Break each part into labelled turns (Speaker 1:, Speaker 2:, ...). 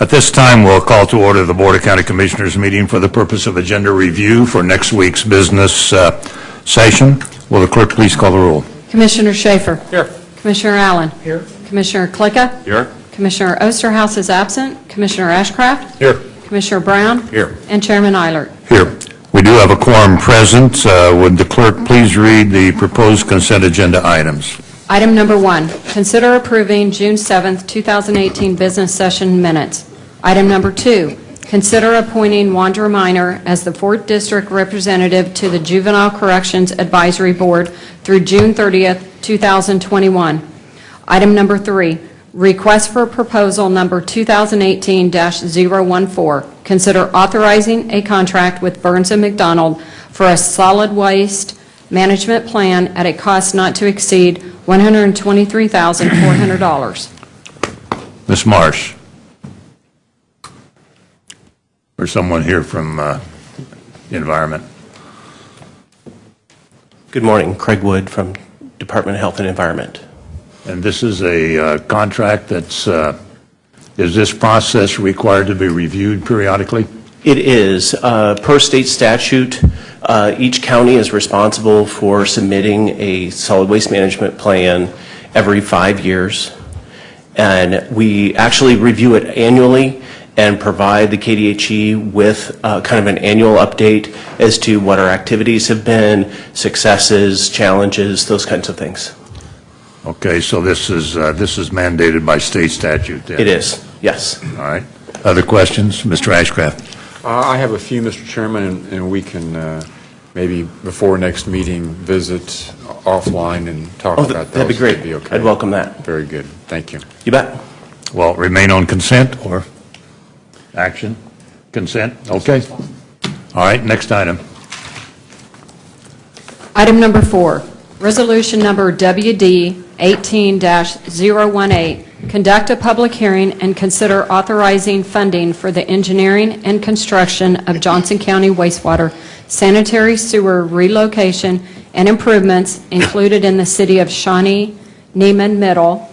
Speaker 1: At this time, we'll call to order the Board of County Commissioners meeting for the purpose of agenda review for next week's business session. Will the clerk please call the roll?
Speaker 2: Commissioner Schaefer.
Speaker 3: Here.
Speaker 2: Commissioner Allen.
Speaker 3: Here.
Speaker 2: Commissioner Klicka.
Speaker 3: Here.
Speaker 2: Commissioner Osterhaus is absent. Commissioner Ashcraft.
Speaker 3: Here.
Speaker 2: Commissioner Brown.
Speaker 3: Here.
Speaker 2: And Chairman Eilert.
Speaker 1: Here. We do have a quorum present. Would the clerk please read the proposed consent agenda items?
Speaker 2: Item number 1, consider approving June 7th, 2018 business session minutes. Item number 2, consider appointing Wandra Minor as the 4th District Representative to the Juvenile Corrections Advisory Board through June 30th, 2021. Item number 3, request for proposal number 2018-014. Consider authorizing a contract with Burns & McDonnell for a solid waste management plan at a cost not to exceed $123,400.
Speaker 1: Ms. Marsh. Or someone here from the Environment.
Speaker 4: Good morning. Craig Wood from Department of Health and Environment.
Speaker 1: And this is a contract that's, is this process required to be reviewed periodically?
Speaker 4: It is. Per state statute, each county is responsible for submitting a solid waste management plan every 5 years. And we actually review it annually and provide the KDHE with kind of an annual update as to what our activities have been, successes, challenges, those kinds of things.
Speaker 1: Okay, so this is mandated by state statute then?
Speaker 4: It is, yes.
Speaker 1: All right. Other questions? Mr. Ashcraft.
Speaker 3: I have a few, Mr. Chairman, and we can maybe before next meeting visit offline and talk about those.
Speaker 4: That'd be great.
Speaker 3: That'd be okay.
Speaker 4: I'd welcome that.
Speaker 3: Very good. Thank you.
Speaker 4: You bet.
Speaker 1: Well, remain on consent or action? Consent? Okay. All right, next item.
Speaker 2: Item number 4, resolution number WD 18-018. Conduct a public hearing and consider authorizing funding for the engineering and construction of Johnson County wastewater sanitary sewer relocation and improvements included in the city of Shawnee, Neiman Middle,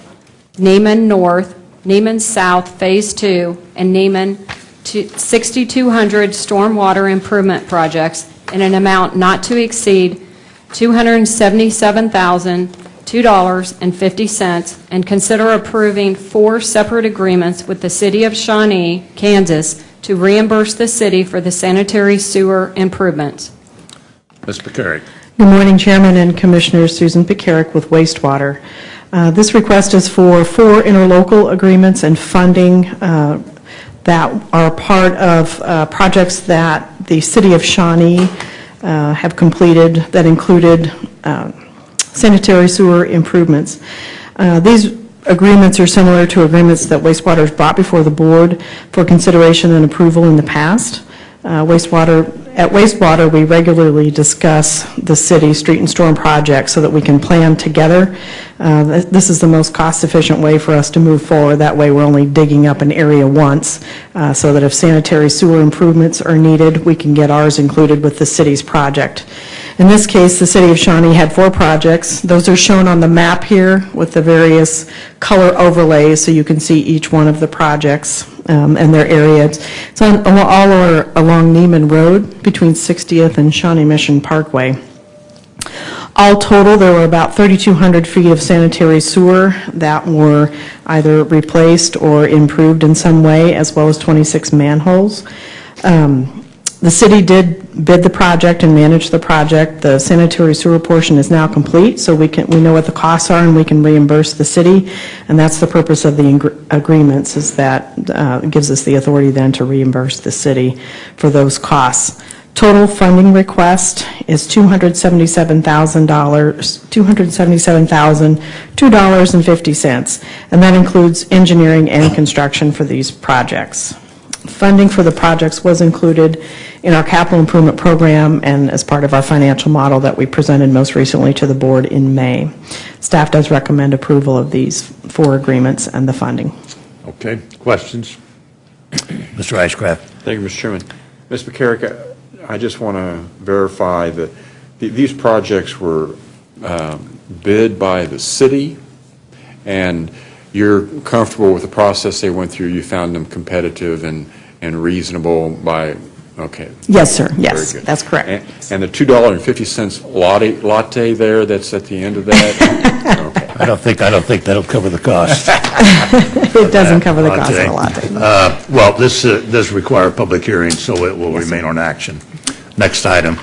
Speaker 2: Neiman North, Neiman South Phase 2, and Neiman 6200 stormwater improvement projects in an amount not to exceed $277,002.50, and consider approving 4 separate agreements with the City of Shawnee, Kansas, to reimburse the city for the sanitary sewer improvements.
Speaker 1: Ms. Pekarik.
Speaker 5: Good morning, Chairman and Commissioners. Susan Pekarik with Wastewater. This request is for 4 interlocal agreements and funding that are part of projects that the City of Shawnee have completed that included sanitary sewer improvements. These agreements are similar to agreements that Wastewater has brought before the board for consideration and approval in the past. At Wastewater, we regularly discuss the city street and storm projects so that we can plan together. This is the most cost-efficient way for us to move forward. That way, we're only digging up an area once, so that if sanitary sewer improvements are needed, we can get ours included with the city's project. In this case, the City of Shawnee had 4 projects. Those are shown on the map here with the various color overlays so you can see each one of the projects and their areas. It's all along Neiman Road between 60th and Shawnee Mission Parkway. All total, there were about 3,200 feet of sanitary sewer that were either replaced or improved in some way, as well as 26 manholes. The city did bid the project and manage the project. The sanitary sewer portion is now complete, so we know what the costs are and we can reimburse the city. And that's the purpose of the agreements, is that gives us the authority then to reimburse the city for those costs. Total funding request is $277,002.50, and that includes engineering and construction for these projects. Funding for the projects was included in our capital improvement program and as part of our financial model that we presented most recently to the board in May. Staff does recommend approval of these 4 agreements and the funding.
Speaker 1: Okay. Questions? Mr. Ashcraft.
Speaker 3: Thank you, Mr. Chairman. Ms. Pekarik, I just want to verify that these projects were bid by the city, and you're comfortable with the process they went through? You found them competitive and reasonable by, okay.
Speaker 5: Yes, sir, yes,
Speaker 3: Very good.
Speaker 5: that's correct.
Speaker 3: And the $2.50 latte there that's at the end of that? Okay.
Speaker 1: I don't think that'll cover the cost.
Speaker 5: It doesn't cover the cost of a latte.
Speaker 1: Well, this does require a public hearing, so it will remain on action. Next item.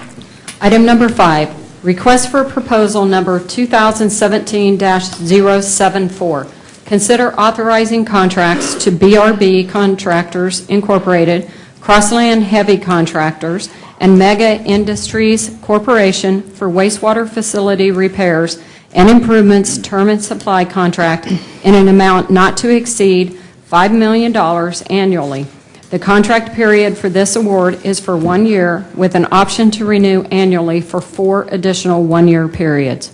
Speaker 2: Item number 5, request for proposal number 2017-074. Consider authorizing contracts to BRB Contractors Incorporated, Crossland Heavy Contractors, and Mega Industries Corporation for wastewater facility repairs and improvements term and supply contract in an amount not to exceed $5 million annually. The contract period for this award is for 1 year with an option to renew annually for 4 additional one-year periods.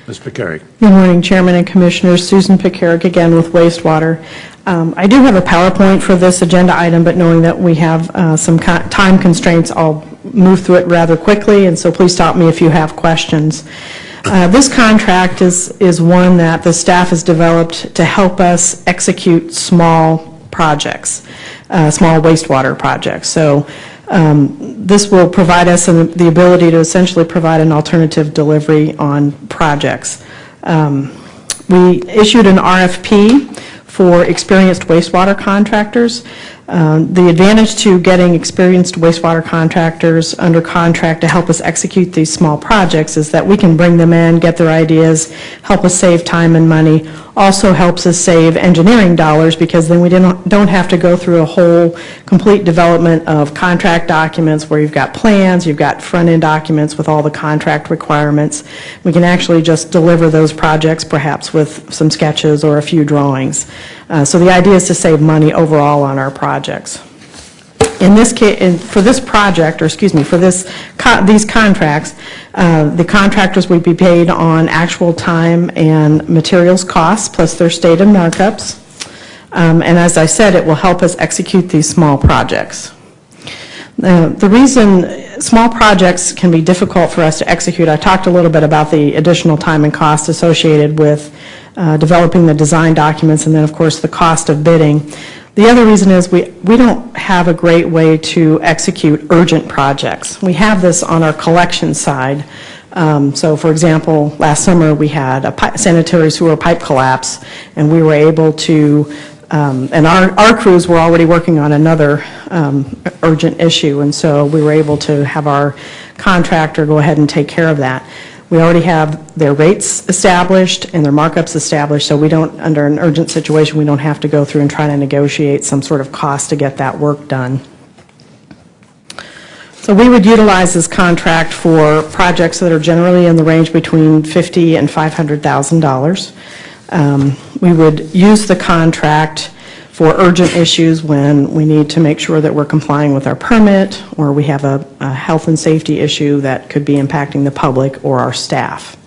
Speaker 1: Ms. Picaric.
Speaker 5: Good morning, Chairman and Commissioners. Susan Picaric again with wastewater. I do have a PowerPoint for this agenda item, but knowing that we have some time constraints, I'll move through it rather quickly, and so please stop me if you have questions. This contract is one that the staff has developed to help us execute small projects, small wastewater projects. So this will provide us the ability to essentially provide an alternative delivery on projects. We issued an RFP for experienced wastewater contractors. The advantage to getting experienced wastewater contractors under contract to help us execute these small projects is that we can bring them in, get their ideas, help us save time and money, also helps us save engineering dollars because then we don't have to go through a whole complete development of contract documents where you've got plans, you've got front-end documents with all the contract requirements. We can actually just deliver those projects perhaps with some sketches or a few drawings. So the idea is to save money overall on our projects. In this case, for this project, or excuse me, for these contracts, the contractors would be paid on actual time and materials costs plus their stated markups. And as I said, it will help us execute these small projects. The reason small projects can be difficult for us to execute, I talked a little bit about the additional time and cost associated with developing the design documents and then, of course, the cost of bidding. The other reason is we don't have a great way to execute urgent projects. We have this on our collection side. So, for example, last summer we had a sanitary sewer pipe collapse, and we were able to, and our crews were already working on another urgent issue, and so we were able to have our contractor go ahead and take care of that. We already have their rates established and their markups established, so we don't, under an urgent situation, we don't have to go through and try to negotiate some sort of cost to get that work done. So we would utilize this contract for projects that are generally in the range between $50,000 and $500,000. We would use the contract for urgent issues when we need to make sure that we're complying with our permit or we have a health and safety issue that could be impacting the public or our staff.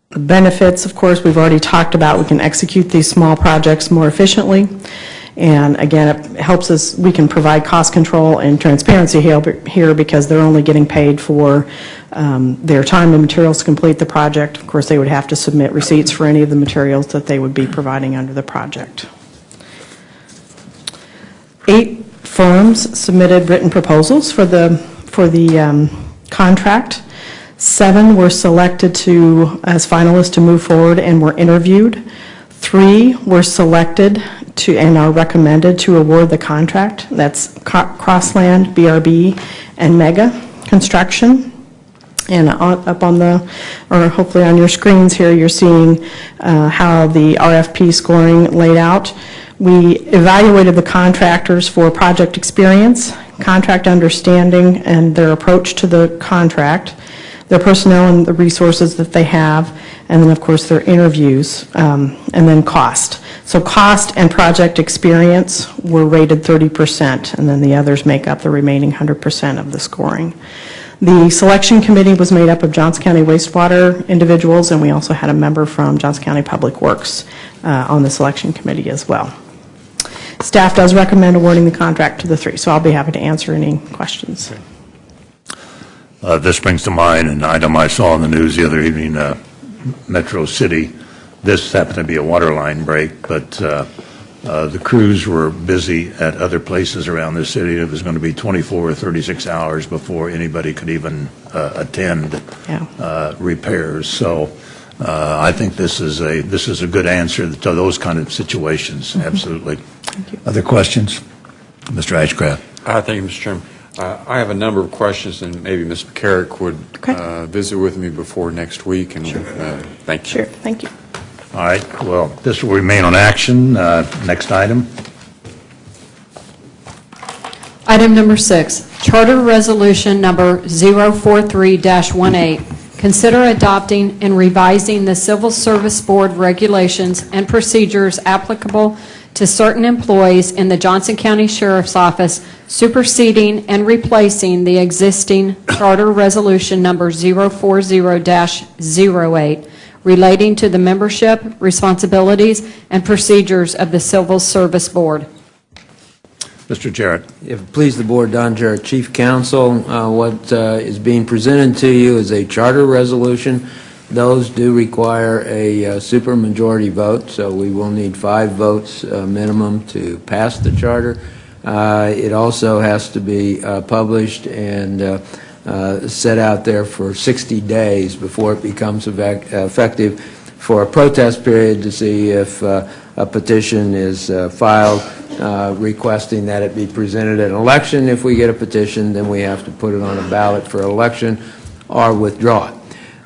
Speaker 5: The benefits, of course, we've already talked about. We can execute these small projects more efficiently. And again, it helps us, we can provide cost control and transparency here because they're only getting paid for their time and materials to complete the project. Of course, they would have to submit receipts for any of the materials that they would be providing under the project. 8 firms submitted written proposals for the contract. 7 were selected as finalists to move forward and were interviewed. 3 were selected and are recommended to award the contract. That's Crossland, BRB, and Mega Construction. And up on or hopefully on your screens here, you're seeing how the RFP scoring laid out. We evaluated the contractors for project experience, contract understanding, and their approach to the contract, their personnel and the resources that they have, and then, of course, their interviews, and then cost. So cost and project experience were rated 30%, and then the others make up the remaining 100% of the scoring. The selection committee was made up of Johnson County wastewater individuals, and we also had a member from Johnson County Public Works on the selection committee as well. Staff does recommend awarding the contract to the 3, so I'll be happy to answer any questions.
Speaker 1: This brings to mind an item I saw in the news the other evening. Metro City This happened to be a water line break, but the crews were busy at other places around the city. It was going to be 24 or 36 hours before anybody could even attend repairs. So I think this is a good answer to those kind of situations. Absolutely. Other questions? Mr. Ashcraft.
Speaker 3: Thank you, Mr. Chairman. I have a number of questions, and maybe Ms. McCarrick would visit with me before next week. And thank you.
Speaker 5: Sure, thank you.
Speaker 1: All right. Well, this will remain on action. Next item.
Speaker 2: Item number 6, Charter Resolution Number 043-18. Consider adopting and revising the Civil Service Board regulations and procedures applicable to certain employees in the Johnson County Sheriff's Office, superseding and replacing the existing Charter Resolution Number 040-08, relating to the membership, responsibilities, and procedures of the Civil Service Board.
Speaker 1: Mr. Jarrett.
Speaker 6: If it please the Board, Don Jarrett, Chief Counsel, what is being presented to you is a charter resolution. Those do require a supermajority vote, so we will need 5 votes minimum to pass the charter. It also has to be published and set out there for 60 days before it becomes effective, for a protest period to see if a petition is filed requesting that it be presented at an election. If we get a petition, then we have to put it on a ballot for election or withdraw it.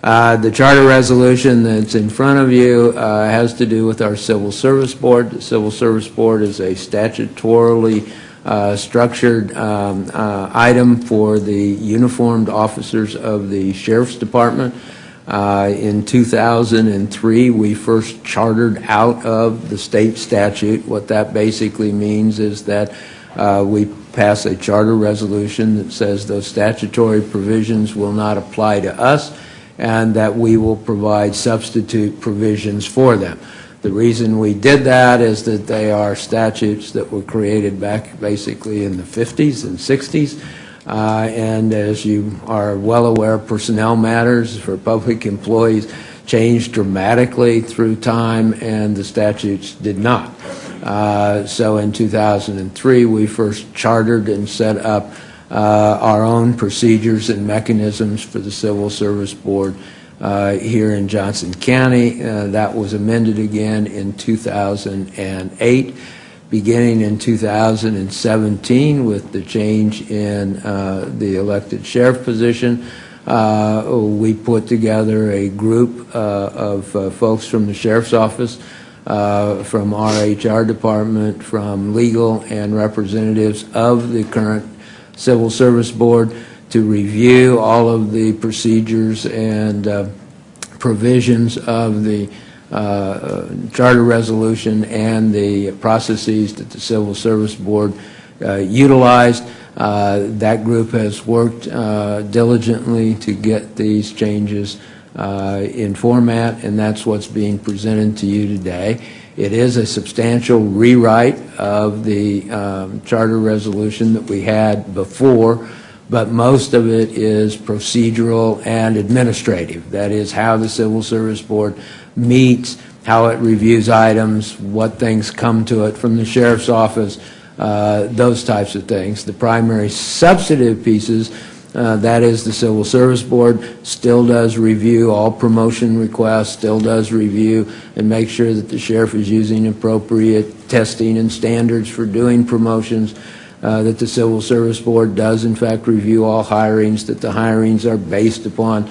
Speaker 6: The charter resolution that's in front of you has to do with our Civil Service Board. The Civil Service Board is a statutorily structured item for the uniformed officers of the Sheriff's Department. In 2003, we first chartered out of the state statute. What that basically means is that we pass a charter resolution that says those statutory provisions will not apply to us, and that we will provide substitute provisions for them. The reason we did that is that they are statutes that were created back basically in the 50s and 60s. And as you are well aware, personnel matters for public employees changed dramatically through time, and the statutes did not. So in 2003, we first chartered and set up our own procedures and mechanisms for the Civil Service Board here in Johnson County. That was amended again in 2008. Beginning in 2017 with the change in the elected sheriff position, we put together a group of folks from the Sheriff's Office, from our HR department, from legal, and representatives of the current Civil Service Board to review all of the procedures and provisions of the charter resolution and the processes that the Civil Service Board utilized. That group has worked diligently to get these changes in format, and that's what's being presented to you today. It is a substantial rewrite of the charter resolution that we had before, but most of it is procedural and administrative. That is how the Civil Service Board meets, how it reviews items, what things come to it from the Sheriff's Office, those types of things. The primary substantive pieces, that is the Civil Service Board, still does review all promotion requests, still does review and make sure that the sheriff is using appropriate testing and standards for doing promotions, that the Civil Service Board does in fact review all hirings, that the hirings are based upon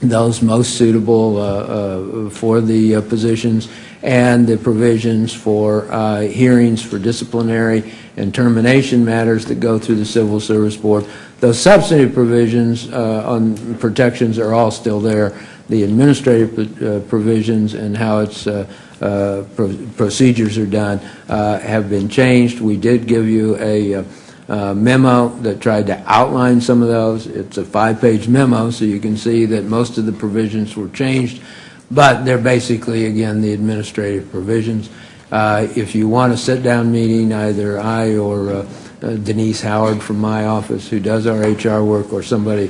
Speaker 6: those most suitable for the positions, and the provisions for hearings for disciplinary and termination matters that go through the Civil Service Board. Those substantive provisions on protections are all still there. The administrative provisions and how its procedures are done have been changed. We did give you a memo that tried to outline some of those. It's a 5-page memo, so you can see that most of the provisions were changed, but they're basically, again, the administrative provisions. If you want a sit-down meeting, either I or Denise Howard from my office, who does our HR work, or somebody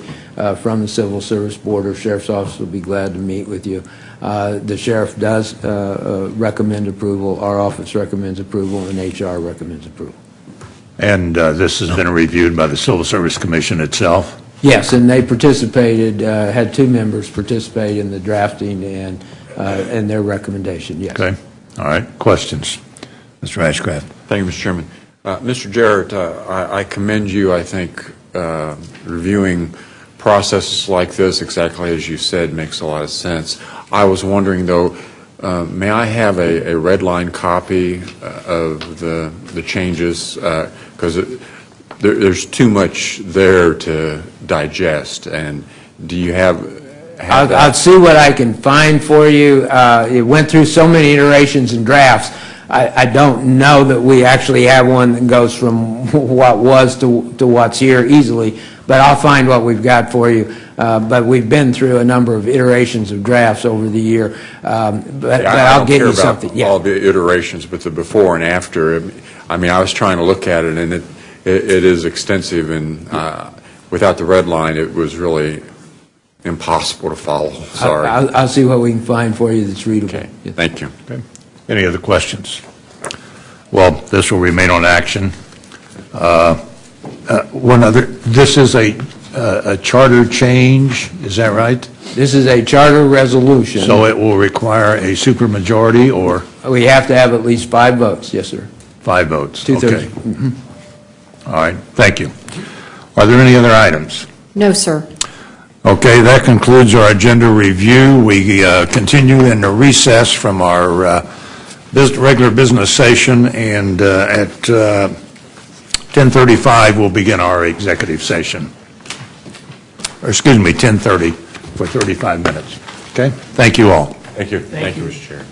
Speaker 6: from the Civil Service Board or Sheriff's Office will be glad to meet with you. The sheriff does recommend approval, our office recommends approval, and HR recommends approval.
Speaker 1: And this has been reviewed by the Civil Service Commission itself?
Speaker 6: Yes, and they participated, had 2 members participate in the drafting and their recommendation, yes.
Speaker 1: Okay. All right. Questions? Mr. Ashcraft.
Speaker 3: Thank you, Mr. Chairman. Mr. Jarrett, I commend you, I think, reviewing processes like this, exactly as you said, makes a lot of sense. I was wondering, though, may I have a red line copy of the changes? Because there's too much there to digest. And do you have that?
Speaker 6: I'll see what I can find for you. It went through so many iterations and drafts. I don't know that we actually have one that goes from what was to what's here easily, but I'll find what we've got for you. But we've been through a number of iterations of drafts over the year. But I'll get you something.
Speaker 3: I don't care about all the iterations, but the before and after. I mean, I was trying to look at it, and it is extensive, and without the red line, it was really impossible to follow. Sorry.
Speaker 6: I'll see what we can find for you that's readable.
Speaker 3: Okay.
Speaker 6: Yes.
Speaker 3: Thank you.
Speaker 1: Okay. Any other questions? Well, this will remain on action. One other, this is a charter change, is that right?
Speaker 6: This is a charter resolution.
Speaker 1: So it will require a supermajority or
Speaker 6: We have to have at least 5 votes, yes, sir.
Speaker 1: 5 votes?
Speaker 6: 2/3.
Speaker 1: Okay. All right, thank you. Are there any other items?
Speaker 2: No, sir.
Speaker 1: Okay, that concludes our agenda review. We continue in the recess from our regular business session, and at 10:35 we'll begin our executive session. Or excuse me, 10:30 for 35 minutes. Okay? Thank you all.
Speaker 3: Thank you. Thank you, Mr. Chair.